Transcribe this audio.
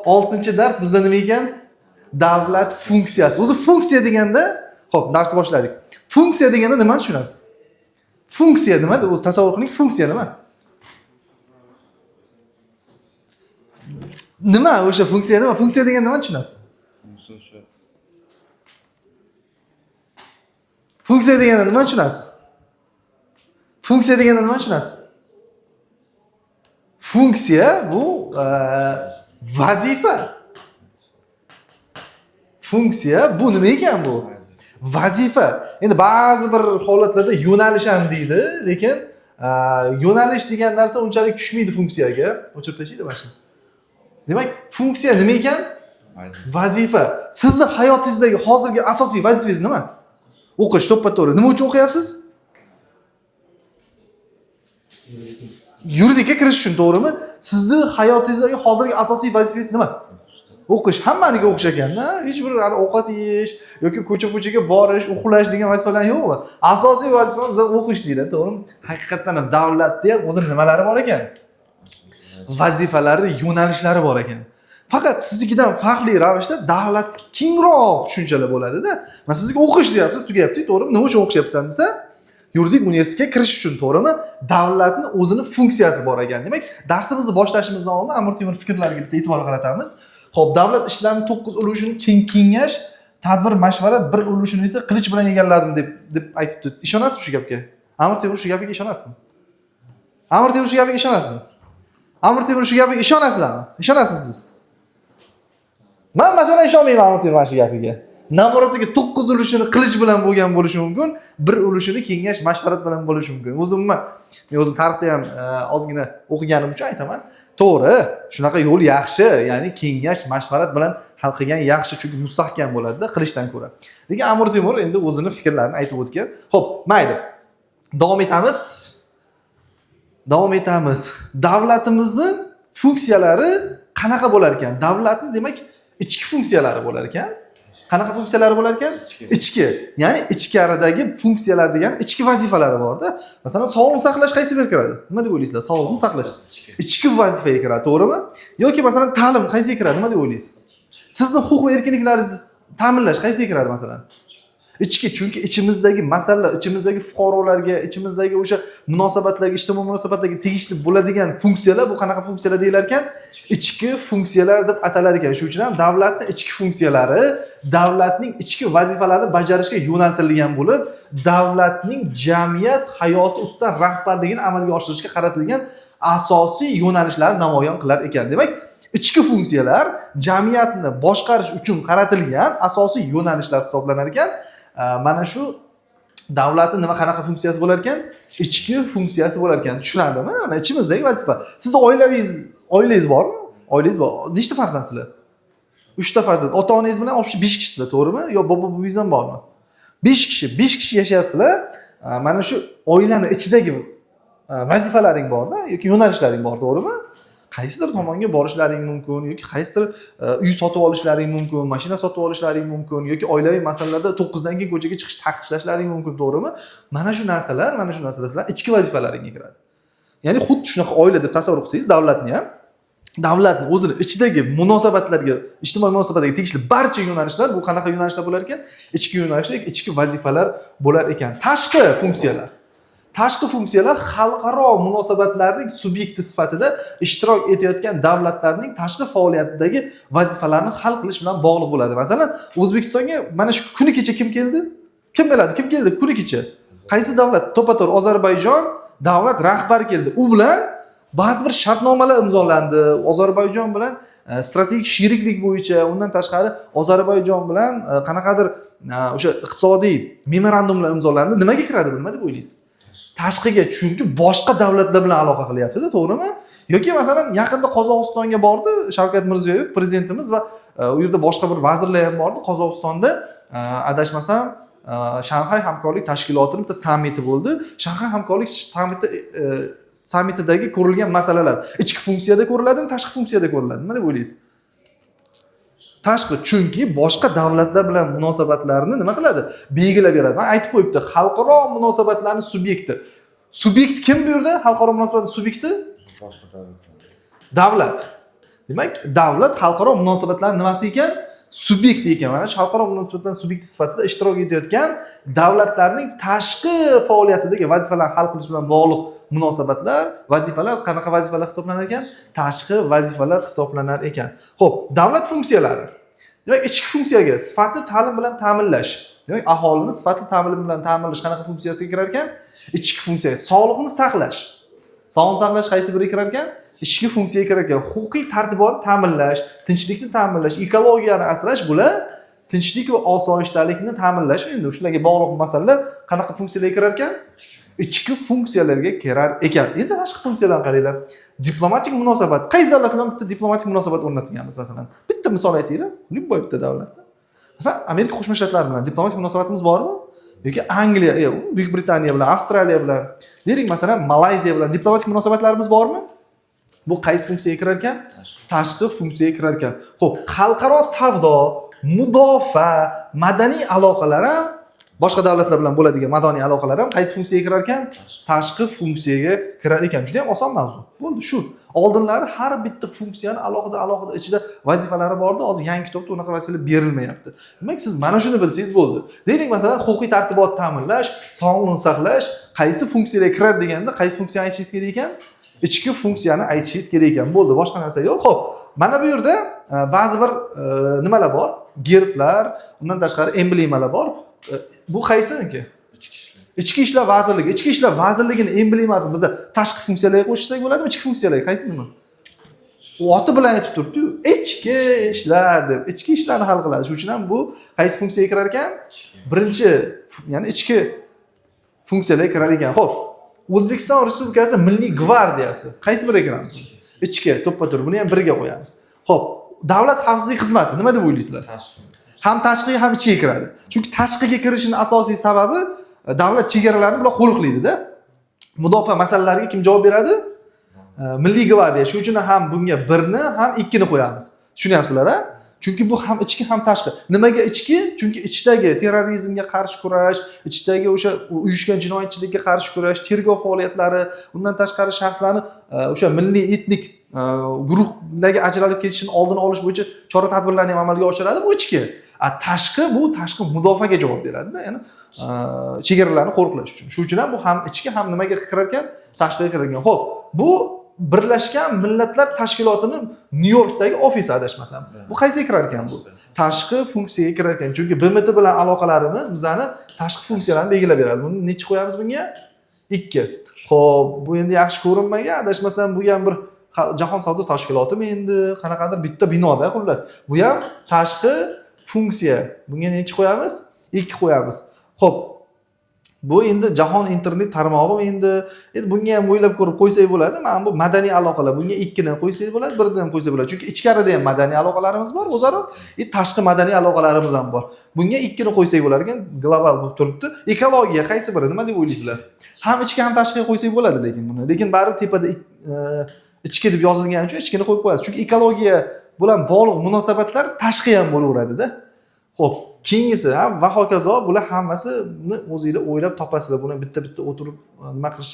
6-dars bizda nima ekan? Davlat funksiyasi. O'zi funksiya deganda, xo'p, darsni boshladik. Funksiya deganda nimani tushunasiz? Funksiya nima? O'zi tasavvur qiling, funksiya nima? Nima o'sha funksiya nima? Funksiya deganda nimani tushunasiz? Funksiya deganda nimani tushunasiz? Funksiya deganda nimani tushunasiz? Funksiya bu vazifa. Funksiya bu nima ekan bu? Vazifa. Endi ba'zi bir holatlarda yo'nalish ham deydi, lekin yo'nalish degan narsa unchalik tushmaydi funksiyaga. O'chirib tashlaydi mana shu. Demak, funksiya nima ekan? Vazifa. Sizning hayotingizdagi hozirgi asosiy vazifangiz nima? O'qish, to'ppa-to'g'ri. Nima uchun o'qiyapsiz? Yuridikka kirish uchun, to'g'rimi? Sizning hayotingizdagi hozirgi asosiy vazifangiz nima? O'qish. Hammaniga o'xshagan-da. Hech bir ovqat yeyish yoki ko'cha-ko'chaga borish, uxlash degan vazifalar yo'qmi? Asosiy vazifa biz o'qish deydi, to'g'rimi? Haqiqatan ham davlatda ham o'zining nimalari bor ekan? Vazifalari, yo'nalishlari bor ekan. Faqat siznikidan farqli ravishda davlat kengroq tushunchalar bo'ladi-da. Men sizga o'qish deyapsiz, tugayapti, to'g'rimi? Nima uchun o'qishyapsan desa, yuridik universitetga kirish uchun, to'g'rimi? Davlatning o'zining funksiyasi bor ekan. Demak, darsimizni boshlashimizdan oldin Amir Temur fikrlariga bitta e'tibor qaratamiz. Xo'p, davlat ishlarining 9 ulushini kengash, tadbir, mashvarat, bir ulushini esa qilich bilan egalladim deb aytibdi. Ishonasizmi shu gapga? Amir Temur shu gapiga ishonasizmi? Amir Temur shu gapiga ishonasizmi? Amir Temur shu gapiga ishonasizlarmi? Ishonasizmi siz? Men masalan ishonmayman Amir Temur shu gapiga. Namoratdagi 9 ulushini qilich bilan bo'lgan bo'lishi mumkin, bir ulushini kengash, mashvarat bilan bo'lishi mumkin. Men o'zim tarixda ham ozgina o'qiganim uchun aytaman. To'g'ri, shunaqa yo'l yaxshi, ya'ni kengash, mashvarat bilan hal qilgan yaxshi, chunki mustahkam bo'ladi-da qilichdan ko'ra. Lekin Amir Temur endi o'zini fikrlarini aytib o'tgan. Xo'p, mayli. Davom etamiz. Davlatimizning funksiyalari qanaqa bo'lar ekan? Davlatning demak ichki funksiyalari bo'lar ekan. Qanaqa funksiyalari bo'lar ekan? Ichki. Ya'ni ichkaridagi funksiyalar degani ichki vazifalari bor-da. Masalan, sog'liqni saqlash qaysiga kiradi? Nima deb o'ylaysizlar? Sog'liqni saqlash ichki vazifaga kiradi, to'g'rimi? Yoki masalan, ta'lim qaysiga kiradi? Nima deb o'ylaysiz? Sizning huquq va erkinliklaringizni ta'minlash qaysiga kiradi masalan? Ichki, chunki ichimizdagi masalalar, ichimizdagi fuqarolarga, ichimizdagi o'sha munosabatlarga, ijtimoiy munosabatlarga tegishli bo'ladigan funksiyalar bu qanaqa funksiyalar deyilar ekan? Ichki funksiyalar deb atalar ekan. Shuning uchun ham davlatning ichki funksiyalari davlatning ichki vazifalarini bajarishga yo'naltirilgan bo'lib, davlatning jamiyat hayoti ustidan rahbarligini amalga oshirishga qaratilgan asosiy yo'nalishlarni namoyon qilar ekan. Demak, ichki funksiyalar jamiyatni boshqarish uchun qaratilgan asosiy yo'nalishlar hisoblanar ekan. Mana shu davlatning nima qanaqa funksiyasi bo'lar ekan? Ichki funksiyasi bo'lar ekan. Tushunarlimi? Mana ichimizdagi vazifa. Sizning oilangiz bormi? Oilangiz bor. Nechta farzandsizlar? 3 ta farzand. Ota-onangiz bilan 5 kishilar, to'g'rimi? Yo bobo-buvingiz ham bormi? 5 kishi yashayapsizlar. Mana shu oilaning ichidagi vazifalaring bor-da, yoki yo'nalishlaring bor, to'g'rimi? Qaysidir tomonga borishlaring mumkin, yoki qaysidir uy sotib olishlaring mumkin, mashina sotib olishlaring mumkin, yoki oilaviy masalalarda 9 dan keyin ko'chaga chiqish taqiqlashlaring mumkin, to'g'rimi? Mana shu narsalar sizlar ichki vazifalaringga kiradi. Ya'ni xuddi shunaqa oila deb tasavvur qilsangiz, davlatning o'zini ichidagi munosabatlarga, ijtimoiy munosabatlarga tegishli barcha yo'nalishlar, bu qanaqa yo'nalishlar bo'lar ekan? Ichki yo'nalishlar, ichki vazifalar bo'lar ekan. Tashqi funksiyalar xalqaro munosabatlarning subyekti sifatida ishtirok etayotgan davlatlarning tashqi faoliyatidagi vazifalarni hal qilish bilan bog'liq bo'ladi. Masalan, O'zbekistonga mana shu kuni kecha kim keldi? Kim biladi? Kim keldi kuni kecha? Qaysi davlat? To'ppa-to'g'ri Ozarbayjon davlat rahbari keldi. U bilan ba'zi bir shartnomalar imzolandi. Ozarbayjon bilan strategik sheriklik bo'yicha, undan tashqari Ozarbayjon bilan qanaqadir o'sha iqtisodiy memorandumlar imzolandi. Nimaga kiradi bu? Nima deb o'ylaysiz? Tashqiga, chunki boshqa davlatlar bilan aloqa qilyapti-da, to'g'rimi? Yoki masalan, yaqinda Qozog'istonga bordi Shavkat Mirziyoyev prezidentimiz va u yerda boshqa bir vazirlar ham bordi. Qozog'istonda adashmasam Shanxay hamkorlik tashkilotining bitta sammiti bo'ldi. Shanxay hamkorlik sammitidagi ko'rilgan masalalar ichki funksiyada ko'riladimi, tashqi funksiyada ko'riladi? Nima deb o'ylaysiz? Tashqi, chunki boshqa davlatlar bilan munosabatlarni nima qiladi? Belgilab beradi. Men aytib qo'yibdi, xalqaro munosabatlarning subyekti. Subyekt kim bu yerda? Xalqaro munosabatlar subyekti? Davlat. Demak, davlat xalqaro munosabatlar nimasi ekan? Subyekt ekan. Mana shu xalqaro munosabatlar subyekti sifatida ishtirok etayotgan davlatlarning tashqi faoliyatidagi vazifalarni hal qilish bilan bog'liq munosabatlar, vazifalar qanaqa vazifalar hisoblanar ekan? Tashqi vazifalar hisoblanar ekan. Xo'p, davlat funksiyalari. Demak, ichki funksiyaga sifatli ta'lim bilan ta'minlash. Demak, aholini sifatli ta'lim bilan ta'minlash qanaqa funksiyasiga kirar ekan? Ichki funksiya. Sog'liqni saqlash. Sog'liqni saqlash qaysi biriga kirar ekan? Ichki funksiyaga kirar ekan. Huquqiy tartibotni ta'minlash, tinchlikni ta'minlash, ekologiyani asrash bular tinchlik va osoyishtalikni ta'minlash. Endi shularga bog'liq masalalar qanaqa funksiyalarga kirar ekan? Ichki funksiyalarga kirar ekan. Endi tashqi funksiyalarni qaranglar. Diplomatik munosabat. Qaysi davlat bilan bitta diplomatik munosabat o'rnatganmiz masalan? Bitta misol aytinglar. Любой bitta davlatda. Masalan, Amerika Qo'shma Shtatlari bilan diplomatik munosabatimiz bormi? Yoki Angliya, Buyuk Britaniya bilan, Avstraliya bilan, deylik masalan, Malayziya bilan diplomatik munosabatlarimiz bormi? Bu qaysi funksiyaga kirar ekan? Tashqi funksiyaga kirar ekan. Xo'p, xalqaro savdo, mudofaa, madaniy aloqalar ham boshqa davlatlar bilan bo'ladigan madaniy aloqalar ham qaysi funksiyaga kirar ekan? Tashqi funksiyaga kirar ekan. Juda ham oson mavzu. Bo'ldi, shu. Oldinlari har bitta funksiyani alohida ichida vazifalari bor edi. Hozir yangi kitobda unaqa vazifalar berilmayapti. Demak, siz mana shuni bilsangiz bo'ldi. Deylik, masalan, huquqiy tartibot ta'minlash, sog'liqni saqlash qaysi funksiyaga kiradi deganda, qaysi funksiyani aytishingiz kerak ekan? Ichki funksiyani aytishingiz kerak ekan. Bo'ldi, boshqa narsa yo'q. Xo'p, mana bu yerda ba'zi bir nimalar bor? Gerblar, undan tashqari emblemalar bor. Bu qaysiniki? Ichki ishlar vazirligi. Ichki ishlar vazirligining emblemasi biza tashqi funksiyalarga qo'shsak bo'ladimi? Ichki funksiyalarga qaysi nima? Oti bilan aytib turibdi-yu, ichki ishlar deb. Ichki ishlarni hal qiladi. Shuning uchun ham bu qaysi funksiyaga kirar ekan? Birinchi, ya'ni ichki funksiyalarga kirar ekan. Xo'p, O'zbekiston Respublikasi Milliy gvardiyasi qaysi biriga kiramiz? Ichki, to'ppa-to'g'ri. Buni ham biriga qo'yamiz. Xo'p, davlat xavfsizlik xizmati nima deb o'ylaysizlar? Ham tashqiga ham ichiga kiradi. Chunki tashqiga kirishining asosiy sababi davlat chegaralarini bular qo'riqlaydi-da. Mudofaa masalalariga kim javob beradi? Milliy gvardiya. Shuning uchun ham bunga birni ham ikkini qo'yamiz. Tushunyapsizlar-a? Chunki bu ham ichki ham tashqi. Nimaga ichki? Chunki ichdagi terrorizmga qarshi kurash, ichdagi o'sha uyushgan jinoyatchilikka qarshi kurash, tergov faoliyatlari, undan tashqari shaxslarni o'sha milliy etnik guruhlarga ajralib ketishini oldini olish bo'yicha chora-tadbirlarni ham amalga oshiradi. Bu ichki. Tashqi bu tashqi mudofaaga javob beradi-da, ya'ni chegaralarni qo'riqlash uchun. Shuning uchun ham bu ham ichki ham nimaga kirar ekan? Tashqiga kirar ekan. Xo'p, bu Birlashgan Millatlar Tashkilotini Nyu-Yorkdagi ofisi adashmasam. Bu qaysiga kirar ekan bu? Tashqi funksiyaga kirar ekan. Chunki BMT bilan aloqalarimiz bizani tashqi funksiyalarni belgilab beradi. Buni necha qo'yamiz bunga? 2. Xo'p, bu endi yaxshi ko'rinmagan, adashmasam bu ham bir Jahon savdo tashkilotimi endi qanaqadir bitta binoda xullas. Bu ham tashqi funksiya. Bunga necha qo'yamiz? 2 qo'yamiz. Xo'p, bu endi jahon internet tarmog'i endi bunga ham o'ylab ko'rib qo'ysak bo'ladi. Mana bu madaniy aloqalar. Bunga 2 ni qo'ysak bo'ladi, 1 ni ham qo'ysak bo'ladi. Chunki ichkarida ham madaniy aloqalarimiz bor, o'zaro, tashqi madaniy aloqalarimiz ham bor. Bunga 2 ni qo'ysak bo'lar ekan, global bo'lib turibdi. Ekologiya qaysi biri? Nima deb o'ylaysizlar? Ham ichki ham tashqiga qo'ysak bo'ladi lekin buni. Lekin baribir tepada ichki deb yozilgani uchun ichkini qo'yib qo'yasiz. Chunki ekologiya bilan bog'liq munosabatlar tashqi ham bo'laveradi-da. Xo'p, keyingisi va hokazo bular hammasini o'zingizlar o'ylab topasizlar. Buni bitta-bitta o'tirib nima qilish